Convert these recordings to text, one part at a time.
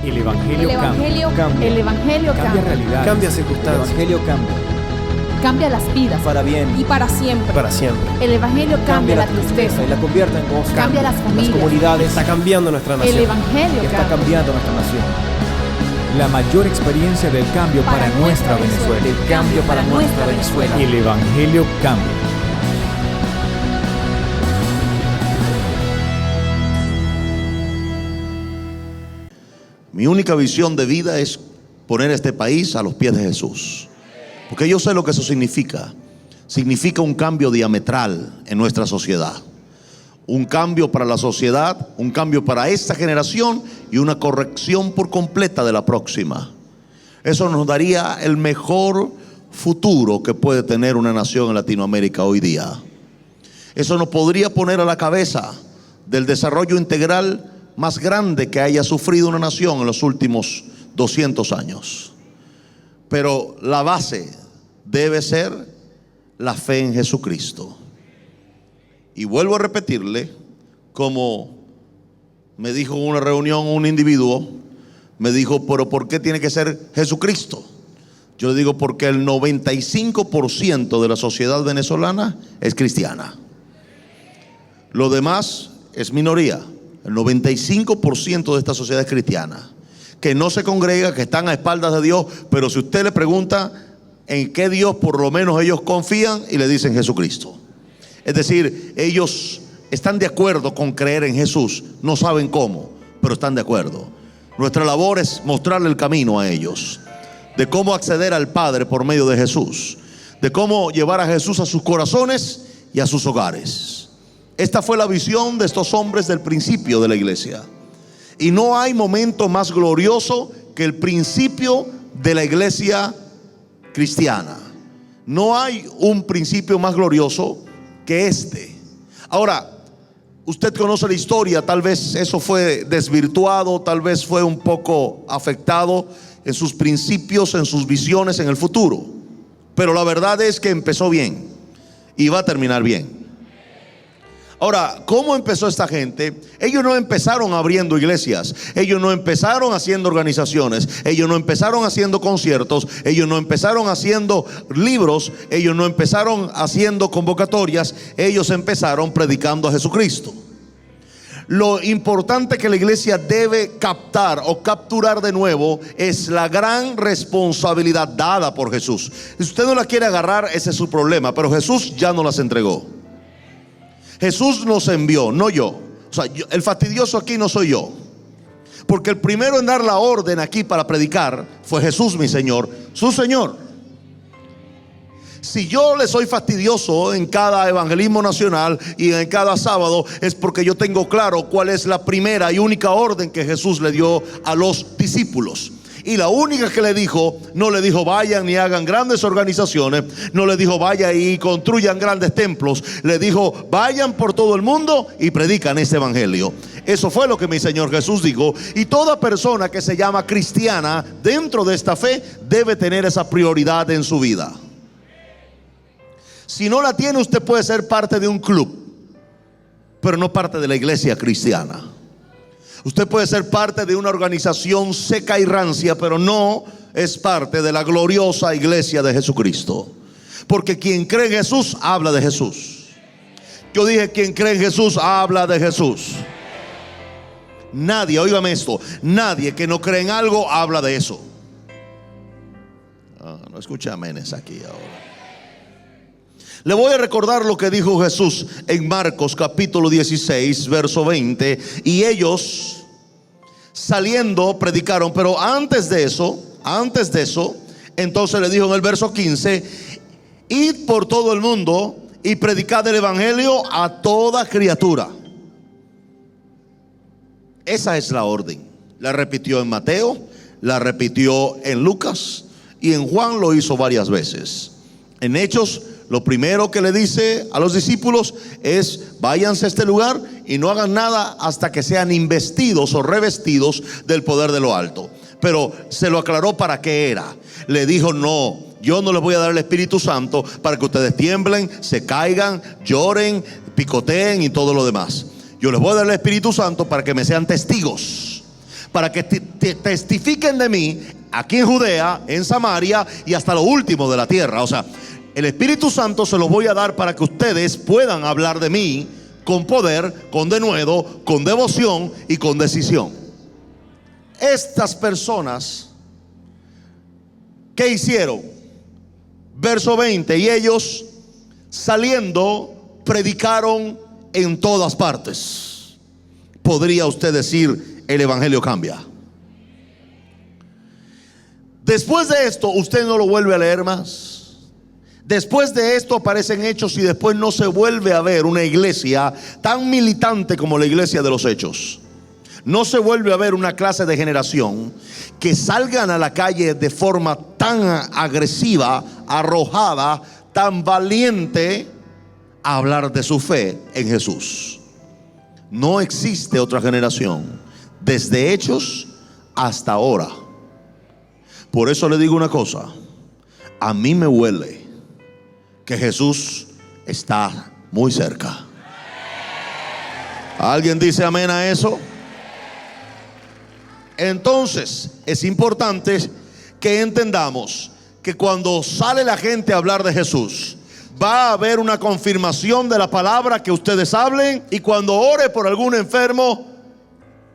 El Evangelio cambia. El Evangelio Cambia cambia. realidades. Cambia El circunstancias. Evangelio cambia. Cambia las vidas. Para bien. Y para siempre. Para siempre. El Evangelio cambia la tristeza. y la convierte en gozo. Cambia las Las familias. comunidades. Está cambiando nuestra El nación. Evangelio Está cambia. cambiando nuestra nación. La mayor experiencia del cambio para nuestra Venezuela. El cambio para nuestra Venezuela. El Evangelio cambia. Mi única visión de vida es poner este país a los pies de Jesús. Porque yo sé lo que eso significa. Significa un cambio diametral en nuestra sociedad. Un cambio para la sociedad, un cambio para esta generación y una corrección por completa de la próxima. Eso nos daría el mejor futuro que puede tener una nación en Latinoamérica hoy día. Eso nos podría poner a la cabeza del desarrollo integral más grande que haya sufrido una nación en los últimos 200 años. Pero la base debe ser la fe en Jesucristo. Y vuelvo a repetirle, como me dijo en una reunión un individuo, me dijo, pero ¿por qué tiene que ser Jesucristo? Yo le digo, porque el 95% de la sociedad venezolana es cristiana. Lo demás es minoría. El 95% de esta sociedad es cristiana, que no se congrega, que están a espaldas de Dios. Pero si usted le pregunta en qué Dios por lo menos ellos confían, y le dicen Jesucristo. Es decir, ellos están de acuerdo con creer en Jesús. No saben cómo, pero están de acuerdo. Nuestra labor es mostrarle el camino a ellos, de cómo acceder al Padre por medio de Jesús, de cómo llevar a Jesús a sus corazones y a sus hogares. Esta fue la visión de estos hombres del principio de la iglesia. Y no hay momento más glorioso que el principio de la iglesia cristiana. No hay un principio más glorioso que este. Ahora, usted conoce la historia, tal vez eso fue desvirtuado, tal vez fue un poco afectado en sus principios, en sus visiones en el futuro. Pero la verdad es que empezó bien y va a terminar bien. Ahora, ¿cómo empezó esta gente? Ellos no empezaron abriendo iglesias, ellos no empezaron haciendo organizaciones, ellos no empezaron haciendo conciertos, ellos no empezaron haciendo libros, ellos no empezaron haciendo convocatorias, ellos empezaron predicando a Jesucristo. Lo importante que la iglesia debe captar o capturar de nuevo es la gran responsabilidad dada por Jesús. Si usted no la quiere agarrar, ese es su problema, pero Jesús ya nos las entregó. Jesús nos envió, no yo. O sea, el fastidioso aquí no soy yo, porque el primero en dar la orden aquí para predicar fue Jesús, mi Señor, su Señor. Si yo le soy fastidioso en cada evangelismo nacional y en cada sábado, es porque yo tengo claro cuál es la primera y única orden que Jesús le dio a los discípulos. Y la única que le dijo, no le dijo vayan ni hagan grandes organizaciones, no le dijo vayan y construyan grandes templos, le dijo vayan por todo el mundo y predican este evangelio. Eso fue lo que mi Señor Jesús dijo. Y toda persona que se llama cristiana dentro de esta fe debe tener esa prioridad en su vida. Si no la tiene, usted puede ser parte de un club, pero no parte de la iglesia cristiana. Usted puede ser parte de una organización seca y rancia, pero no es parte de la gloriosa iglesia de Jesucristo. Porque quien cree en Jesús, habla de Jesús. Yo dije, quien cree en Jesús, habla de Jesús. Nadie, óigame esto, nadie que no cree en algo, habla de eso. No escuché amenes aquí ahora. Le voy a recordar lo que dijo Jesús en Marcos capítulo 16, verso 20. Y ellos saliendo predicaron. Pero antes de eso, entonces le dijo en el verso 15: id por todo el mundo y predicad el evangelio a toda criatura. Esa es la orden. La repitió en Mateo, la repitió en Lucas y en Juan lo hizo varias veces. En Hechos, lo primero que le dice a los discípulos es: váyanse a este lugar y no hagan nada hasta que sean investidos o revestidos del poder de lo alto. Pero se lo aclaró para qué era. Le dijo: no, yo no les voy a dar el Espíritu Santo para que ustedes tiemblen, se caigan, lloren, picoteen y todo lo demás. Yo les voy a dar el Espíritu Santo para que me sean testigos, para que testifiquen de mí aquí en Judea, en Samaria y hasta lo último de la tierra. O sea, el Espíritu Santo se los voy a dar para que ustedes puedan hablar de mí con poder, con denuedo, con devoción y con decisión. Estas personas, ¿qué hicieron? Verso 20, y ellos saliendo predicaron en todas partes. Podría usted decir, el evangelio cambia. Después de esto, usted no lo vuelve a leer más. Después de esto aparecen Hechos y después no se vuelve a ver una iglesia tan militante como la iglesia de los Hechos. No se vuelve a ver una clase de generación que salgan a la calle de forma tan agresiva, arrojada, tan valiente a hablar de su fe en Jesús. No existe otra generación desde Hechos hasta ahora. Por eso le digo una cosa, a mí me huele que Jesús está muy cerca. ¿Alguien dice amén a eso? Entonces es importante que entendamos que cuando sale la gente a hablar de Jesús, va a haber una confirmación de la palabra que ustedes hablen. Y cuando ore por algún enfermo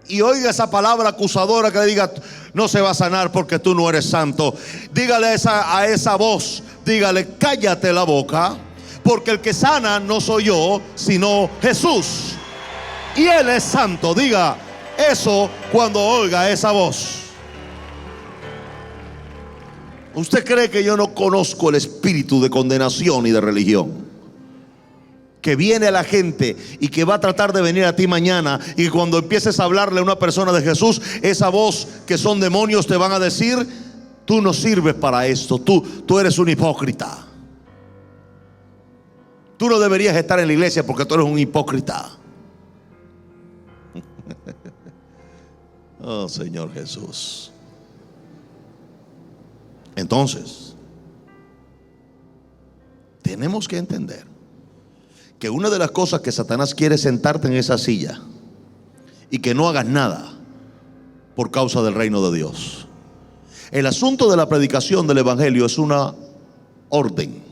y oiga esa palabra acusadora que le diga, no se va a sanar porque tú no eres santo, dígale a esa voz, dígale, cállate la boca, porque el que sana no soy yo, sino Jesús, y Él es santo. Diga eso cuando oiga esa voz. ¿Usted cree que yo no conozco el espíritu de condenación y de religión que viene a la gente y que va a tratar de venir a ti mañana, y cuando empieces a hablarle a una persona de Jesús, esa voz que son demonios te van a decir, tú no sirves para esto, tú eres un hipócrita, tú no deberías estar en la iglesia porque tú eres un hipócrita? Oh, Señor Jesús. Entonces, tenemos que entender que una de las cosas que Satanás quiere es sentarte en esa silla y que no hagas nada por causa del reino de Dios. El asunto de la predicación del evangelio es una orden.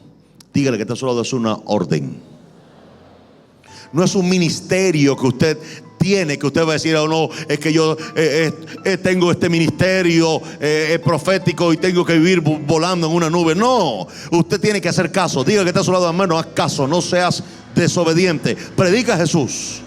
Dígale que está a su lado, es una orden. No es un ministerio que usted tiene, que usted va a decir, oh no, es que yo tengo este ministerio profético y tengo que vivir volando en una nube. No, usted tiene que hacer caso. Diga que está a su lado, hermano, haz caso, no seas desobediente. Predica a Jesús.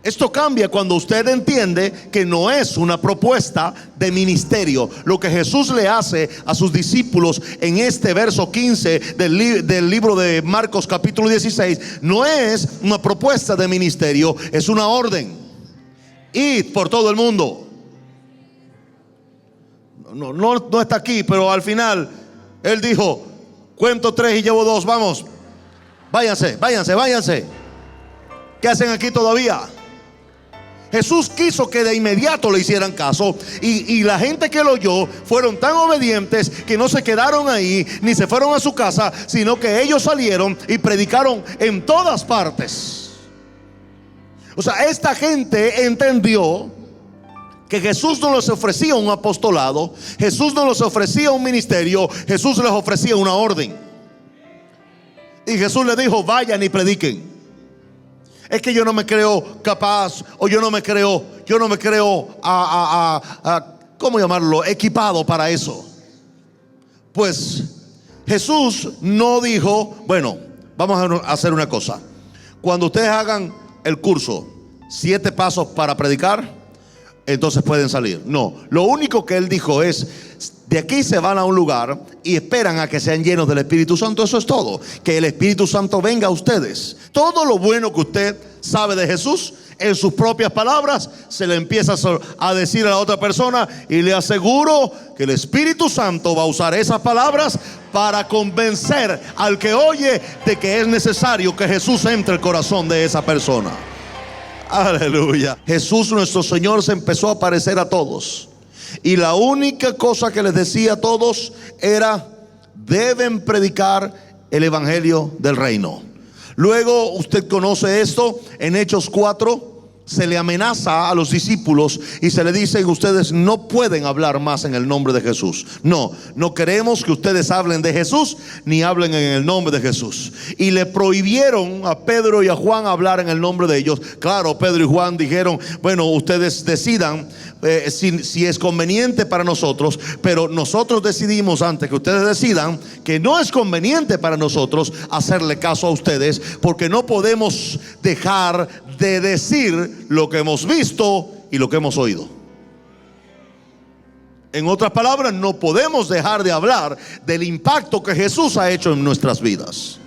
Esto cambia cuando usted entiende que no es una propuesta de ministerio. Lo que Jesús le hace a sus discípulos en este verso 15 del libro de Marcos capítulo 16 no es una propuesta de ministerio, es una orden. Id por todo el mundo. No está aquí, pero al final Él dijo, cuento 3 y llevo 2, vamos, váyanse. ¿Qué hacen aquí todavía? Jesús quiso que de inmediato le hicieran caso, y la gente que lo oyó fueron tan obedientes que no se quedaron ahí ni se fueron a su casa, sino que ellos salieron y predicaron en todas partes. O sea, esta gente entendió que Jesús no les ofrecía un apostolado, Jesús no les ofrecía un ministerio, Jesús les ofrecía una orden. Y Jesús les dijo, vayan y prediquen. Es que yo no me creo capaz, o yo no me creo ¿cómo llamarlo? Equipado para eso. Pues Jesús no dijo, bueno, vamos a hacer una cosa. Cuando ustedes hagan el curso 7 pasos para predicar, entonces pueden salir. No, lo único que Él dijo es, de aquí se van a un lugar y esperan a que sean llenos del Espíritu Santo. Eso es todo. Que el Espíritu Santo venga a ustedes. Todo lo bueno que usted sabe de Jesús, en sus propias palabras, se le empieza a decir a la otra persona, y le aseguro que el Espíritu Santo va a usar esas palabras para convencer al que oye de que es necesario que Jesús entre al corazón de esa persona. Aleluya. Jesús nuestro Señor se empezó a aparecer a todos, y la única cosa que les decía a todos era, deben predicar el evangelio del reino. Luego usted conoce esto en Hechos 4, se le amenaza a los discípulos y se le dice: ustedes no pueden hablar más en el nombre de Jesús. No queremos que ustedes hablen de Jesús ni hablen en el nombre de Jesús. Y le prohibieron a Pedro y a Juan hablar en el nombre de ellos. Claro, Pedro y Juan dijeron: bueno, ustedes decidan si es conveniente para nosotros, pero nosotros decidimos, antes que ustedes decidan, que no es conveniente para nosotros hacerle caso a ustedes, porque no podemos dejar de decir lo que hemos visto y lo que hemos oído. En otras palabras, no podemos dejar de hablar del impacto que Jesús ha hecho en nuestras vidas.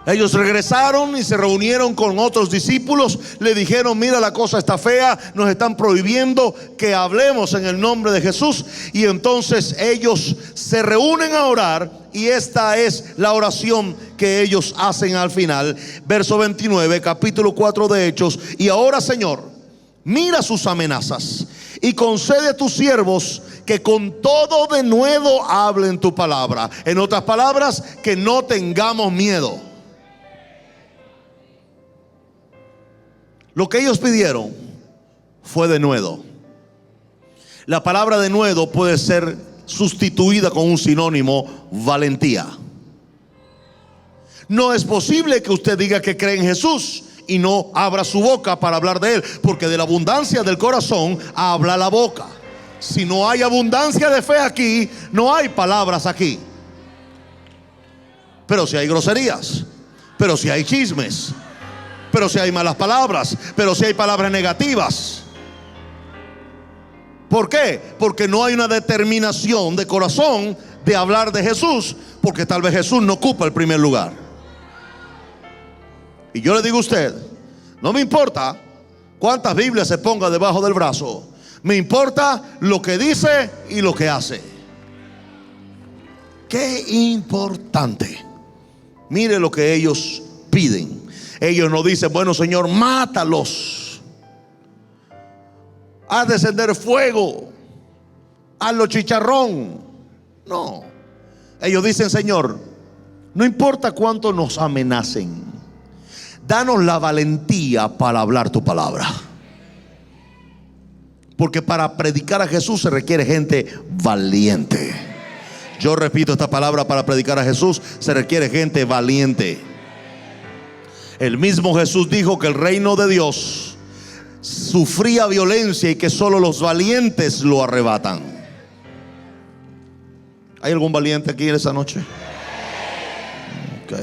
Ellos regresaron y se reunieron con otros discípulos. Le dijeron: mira, la cosa está fea, nos están prohibiendo que hablemos en el nombre de Jesús. Y entonces ellos se reúnen a orar, y esta es la oración que ellos hacen al final. Verso 29, capítulo 4 de Hechos: y ahora, Señor, mira sus amenazas y concede a tus siervos que con todo denuedo hablen tu palabra. En otras palabras, que no tengamos miedo. Lo que ellos pidieron fue denuedo. La palabra denuedo puede ser sustituida con un sinónimo: valentía. No es posible que usted diga que cree en Jesús y no abra su boca para hablar de Él, porque de la abundancia del corazón habla la boca. Si no hay abundancia de fe aquí, no hay palabras aquí. Pero si hay groserías, pero si hay chismes, pero si hay malas palabras, pero si hay palabras negativas. ¿Por qué? Porque no hay una determinación de corazón de hablar de Jesús, porque tal vez Jesús no ocupa el primer lugar. Y yo le digo a usted: no me importa cuántas Biblias se ponga debajo del brazo, me importa lo que dice y lo que hace. Qué importante. Mire lo que ellos piden. Ellos no dicen: bueno, Señor, mátalos, haz descender fuego, hazlo chicharrón. No, ellos dicen: Señor, no importa cuánto nos amenacen, danos la valentía para hablar tu palabra. Porque para predicar a Jesús se requiere gente valiente. Yo repito esta palabra: para predicar a Jesús se requiere gente valiente. El mismo Jesús dijo que el reino de Dios sufría violencia y que solo los valientes lo arrebatan. ¿Hay algún valiente aquí en esa noche? Ok.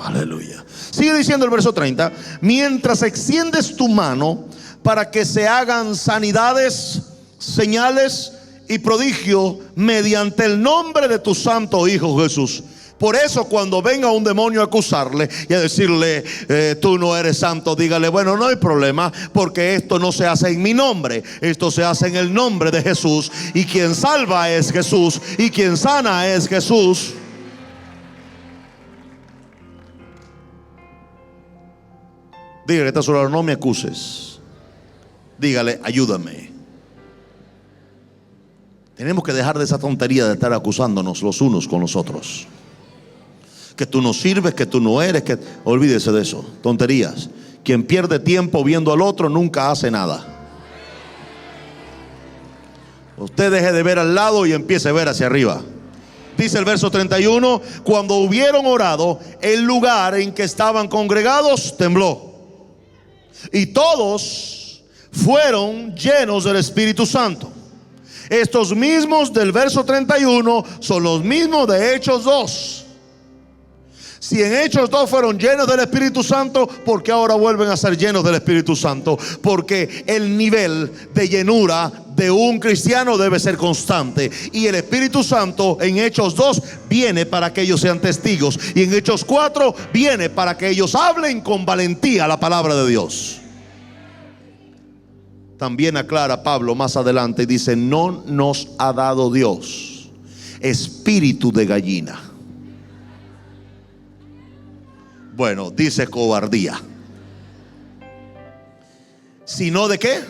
Aleluya. Sigue diciendo el verso 30: mientras extiendes tu mano para que se hagan sanidades, señales y prodigio mediante el nombre de tu santo Hijo Jesús. Por eso, cuando venga un demonio a acusarle y a decirle: tú no eres santo, dígale: bueno, no hay problema, porque esto no se hace en mi nombre, esto se hace en el nombre de Jesús, y quien salva es Jesús, y quien sana es Jesús. Dígale: esta sola, no me acuses. Dígale: ayúdame. Tenemos que dejar de esa tontería de estar acusándonos los unos con los otros. Que tú no sirves, que tú no eres, que olvídese de eso, tonterías. Quien pierde tiempo viendo al otro nunca hace nada. Usted deje de ver al lado y empiece a ver hacia arriba. Dice el verso 31: cuando hubieron orado, el lugar en que estaban congregados tembló, y todos fueron llenos del Espíritu Santo. Estos mismos del verso 31 son los mismos de Hechos 2. Si en Hechos 2 fueron llenos del Espíritu Santo, ¿por qué ahora vuelven a ser llenos del Espíritu Santo? Porque el nivel de llenura de un cristiano debe ser constante. Y el Espíritu Santo en Hechos 2 viene para que ellos sean testigos. Y en Hechos 4 viene para que ellos hablen con valentía la palabra de Dios. También aclara Pablo más adelante y dice: no nos ha dado Dios espíritu de gallina. Bueno, dice cobardía. ¿Sino de qué?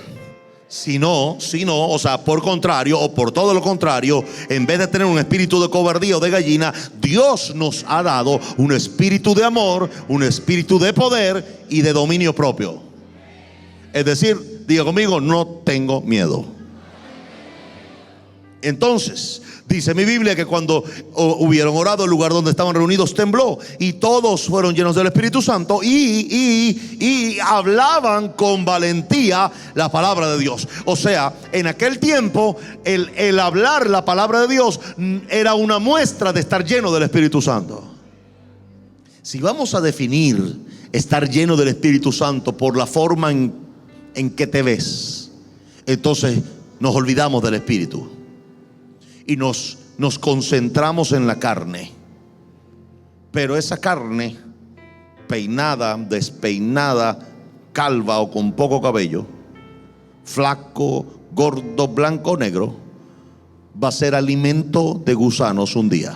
Si no, o sea, por contrario o por todo lo contrario, en vez de tener un espíritu de cobardía o de gallina, Dios nos ha dado un espíritu de amor, un espíritu de poder y de dominio propio. Es decir, diga conmigo, no tengo miedo. Entonces, dice mi Biblia que cuando hubieron orado, el lugar donde estaban reunidos tembló y todos fueron llenos del Espíritu Santo y hablaban con valentía la palabra de Dios. O sea, en aquel tiempo el hablar la palabra de Dios era una muestra de estar lleno del Espíritu Santo. Si vamos a definir estar lleno del Espíritu Santo por la forma en que te ves, entonces nos olvidamos del Espíritu y nos concentramos en la carne. Pero esa carne, peinada, despeinada, calva o con poco cabello, flaco, gordo, blanco o negro, va a ser alimento de gusanos un día.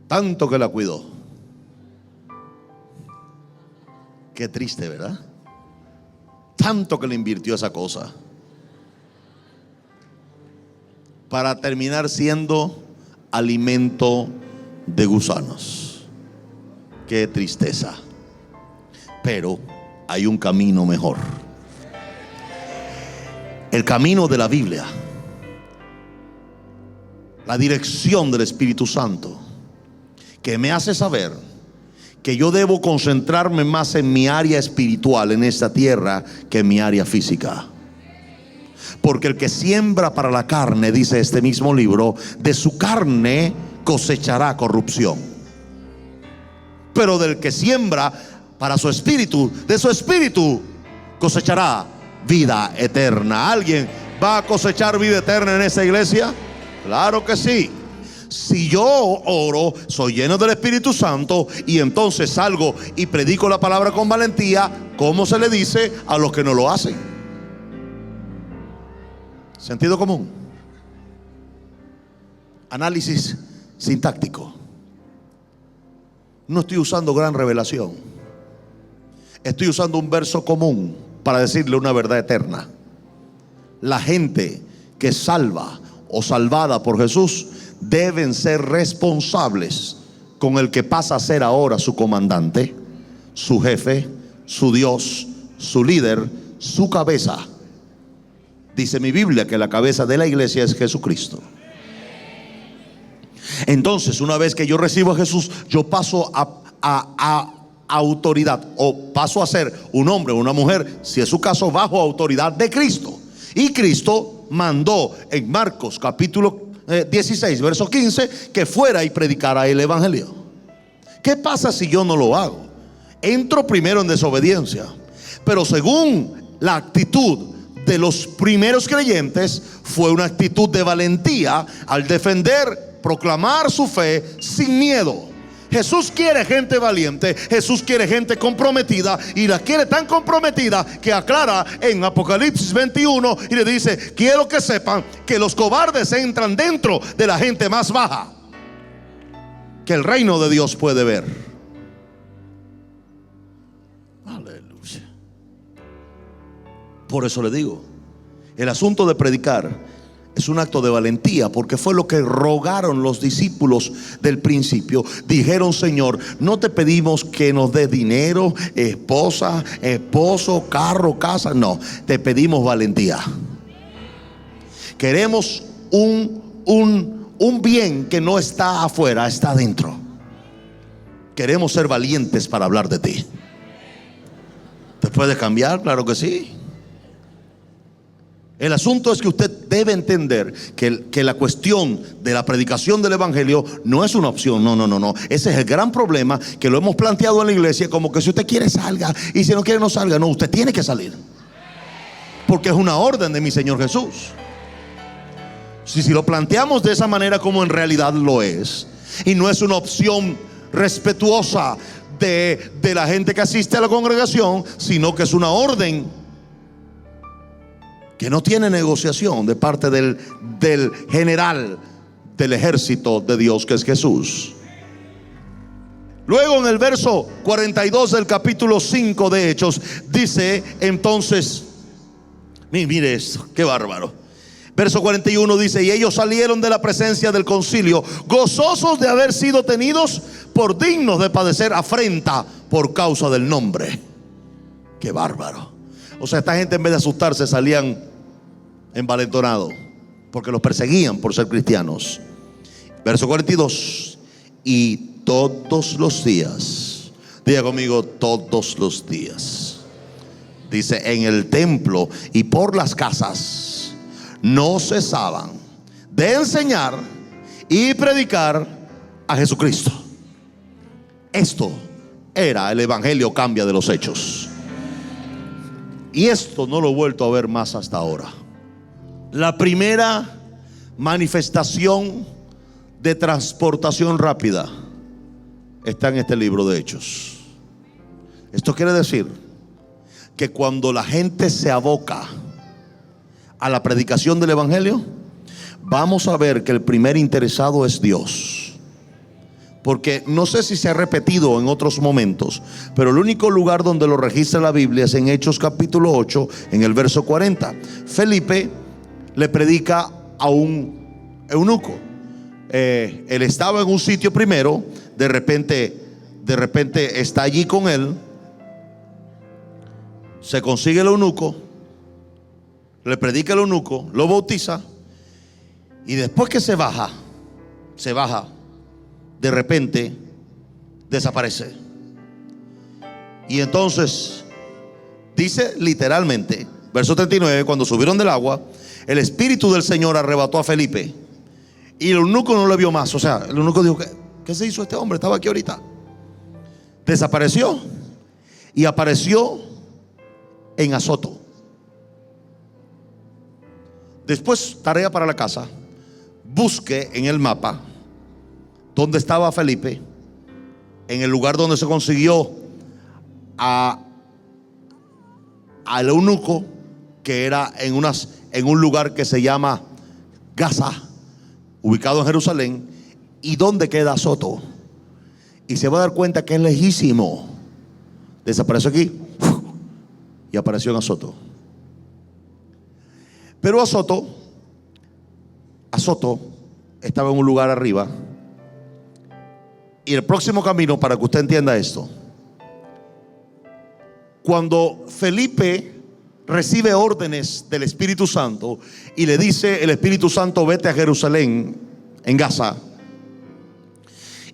Tanto que la cuidó. Qué triste, ¿verdad? Tanto que le invirtió esa cosa para terminar siendo alimento de gusanos. Qué tristeza. Pero hay un camino mejor. El camino de la Biblia, la dirección del Espíritu Santo, que me hace saber que yo debo concentrarme más en mi área espiritual en esta tierra que en mi área física. Porque el que siembra para la carne, dice este mismo libro, de su carne cosechará corrupción. Pero del que siembra para su espíritu, de su espíritu cosechará vida eterna. ¿Alguien va a cosechar vida eterna en esta iglesia? Claro que sí. Si yo oro, soy lleno del Espíritu Santo y entonces salgo y predico la palabra con valentía, ¿cómo se le dice a los que no lo hacen? Sentido común. Análisis sintáctico. No estoy usando gran revelación. Estoy usando un verso común para decirle una verdad eterna. La gente que salva o salvada por Jesús deben ser responsables con el que pasa a ser ahora su comandante, su jefe, su Dios, su líder, su cabeza. Dice mi Biblia que la cabeza de la iglesia es Jesucristo. Entonces, una vez que yo recibo a Jesús, yo paso a autoridad, o paso a ser un hombre o una mujer, si es su caso, bajo autoridad de Cristo. Y Cristo mandó en Marcos capítulo 16, verso 15, que fuera y predicara el evangelio. ¿Qué pasa si yo no lo hago? Entro primero en desobediencia, pero según la actitud de los primeros creyentes, fue una actitud de valentía al defender, proclamar su fe sin miedo. Jesús quiere gente valiente, Jesús quiere gente comprometida, y la quiere tan comprometida que aclara en Apocalipsis 21 y le dice: quiero que sepan que los cobardes entran dentro de la gente más baja, que el reino de Dios puede ver. Aleluya. Por eso le digo, el asunto de predicar es un acto de valentía, porque fue lo que rogaron los discípulos del principio. Dijeron: Señor, no te pedimos que nos des dinero, esposa, esposo, carro, casa. No, te pedimos valentía. Queremos un bien que no está afuera, está adentro. Queremos ser valientes para hablar de ti. ¿Te puede cambiar? Claro que sí. El asunto es que usted debe entender que la cuestión de la predicación del evangelio no es una opción. No. Ese es el gran problema, que lo hemos planteado en la iglesia como que si usted quiere salga, y si no quiere no salga. No, usted tiene que salir, porque es una orden de mi Señor Jesús. Si lo planteamos de esa manera, como en realidad lo es, y no es una opción respetuosa de la gente que asiste a la congregación, sino que es una orden que no tiene negociación de parte del general del ejército de Dios, que es Jesús. Luego en el verso 42 del capítulo 5 de Hechos dice entonces, mire esto, qué bárbaro. Verso 41 dice: y ellos salieron de la presencia del concilio, gozosos de haber sido tenidos por dignos de padecer afrenta por causa del nombre. Qué bárbaro. O sea, esta gente en vez de asustarse salían envalentonados, porque los perseguían por ser cristianos. Verso 42: y todos los días, diga conmigo, todos los días, dice, en el templo y por las casas no cesaban de enseñar y predicar a Jesucristo. Esto era el evangelio cambia de los hechos. Y esto no lo he vuelto a ver más hasta ahora. La primera manifestación de transportación rápida está en este libro de Hechos. Esto quiere decir que cuando la gente se aboca a la predicación del evangelio, vamos a ver que el primer interesado es Dios. Porque no sé si se ha repetido en otros momentos, pero el único lugar donde lo registra la Biblia es en Hechos capítulo 8, en el verso 40. Felipe le predica a un eunuco. Él estaba en un sitio primero, de repente está allí con él, se consigue el eunuco, le predica el eunuco, lo bautiza, y después que se baja, de repente desaparece. Y entonces dice literalmente, verso 39, cuando subieron del agua, el Espíritu del Señor arrebató a Felipe y el eunuco no lo vio más. O sea, el eunuco dijo: ¿qué se hizo este hombre? Estaba aquí ahorita. Desapareció y apareció en Azoto. Después, tarea para la casa: busque en el mapa dónde estaba Felipe, en el lugar donde se consiguió al eunuco, que era en un lugar que se llama Gaza, ubicado en Jerusalén, y dónde queda Azoto. Y se va a dar cuenta que es lejísimo. Desapareció aquí y apareció en Azoto. Pero Azoto estaba en un lugar arriba. Y el próximo camino, para que usted entienda esto, cuando Felipe recibe órdenes del Espíritu Santo y le dice el Espíritu Santo: vete a Jerusalén, en Gaza,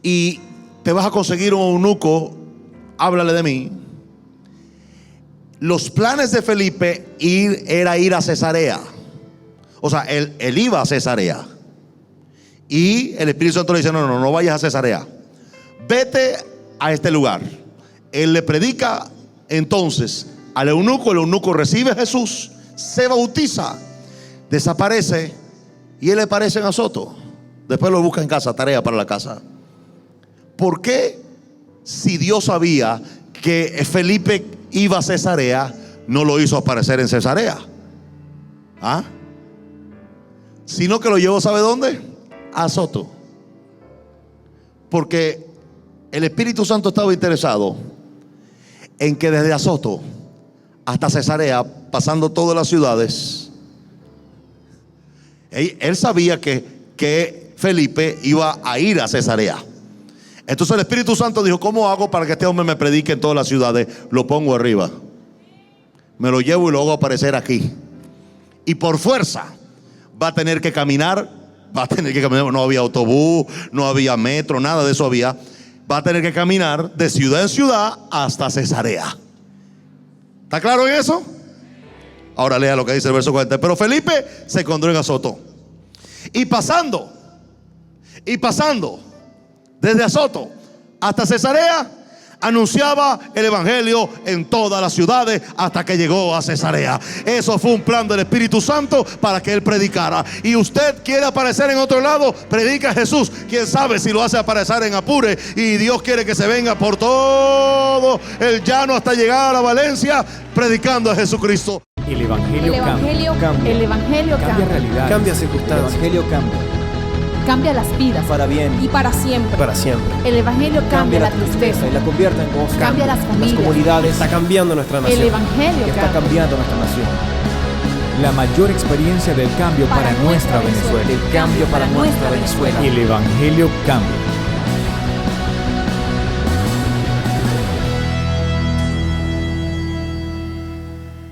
y te vas a conseguir un eunuco, háblale de mí. Los planes de Felipe era ir a Cesarea. O sea, él iba a Cesarea, y el Espíritu Santo le dice: no vayas a Cesarea, vete a este lugar. Él le predica entonces al eunuco, el eunuco recibe a Jesús, se bautiza, desaparece, y él aparece en Azoto. Después lo busca en casa, tarea para la casa. ¿Por qué, si Dios sabía que Felipe iba a Cesarea, no lo hizo aparecer en Cesarea? Sino que lo llevó, ¿sabe dónde? A Azoto. Porque el Espíritu Santo estaba interesado en que desde Azoto hasta Cesarea, pasando todas las ciudades, él sabía que Felipe iba a ir a Cesarea. Entonces el Espíritu Santo dijo: ¿cómo hago para que este hombre me predique en todas las ciudades? Lo pongo arriba, me lo llevo y lo hago aparecer aquí. Y por fuerza va a tener que caminar. No había autobús, no había metro, nada de eso había. Va a tener que caminar de ciudad en ciudad hasta Cesarea. ¿Está claro en eso? Ahora lea lo que dice el verso 40. Pero Felipe se encontró en Azoto, y pasando desde Azoto hasta Cesarea, anunciaba el evangelio en todas las ciudades hasta que llegó a Cesarea. Eso fue un plan del Espíritu Santo para que él predicara. Y usted quiere aparecer en otro lado, predica a Jesús. Quién sabe si lo hace aparecer en Apure, y Dios quiere que se venga por todo el llano hasta llegar a Valencia predicando a Jesucristo. El evangelio cambia. El evangelio Cambia cambia. realidades. Cambia circunstancias. El evangelio cambia. Cambia las vidas. para bien Y para siempre. para siempre. El Evangelio cambia la tristeza. y la convierte en gozo. Cambia las familias. comunidades. Está cambiando nuestra nación. El Evangelio está cambia. cambiando nuestra nación. La mayor experiencia del cambio para nuestra Venezuela. El cambio para nuestra Venezuela. El Evangelio cambia.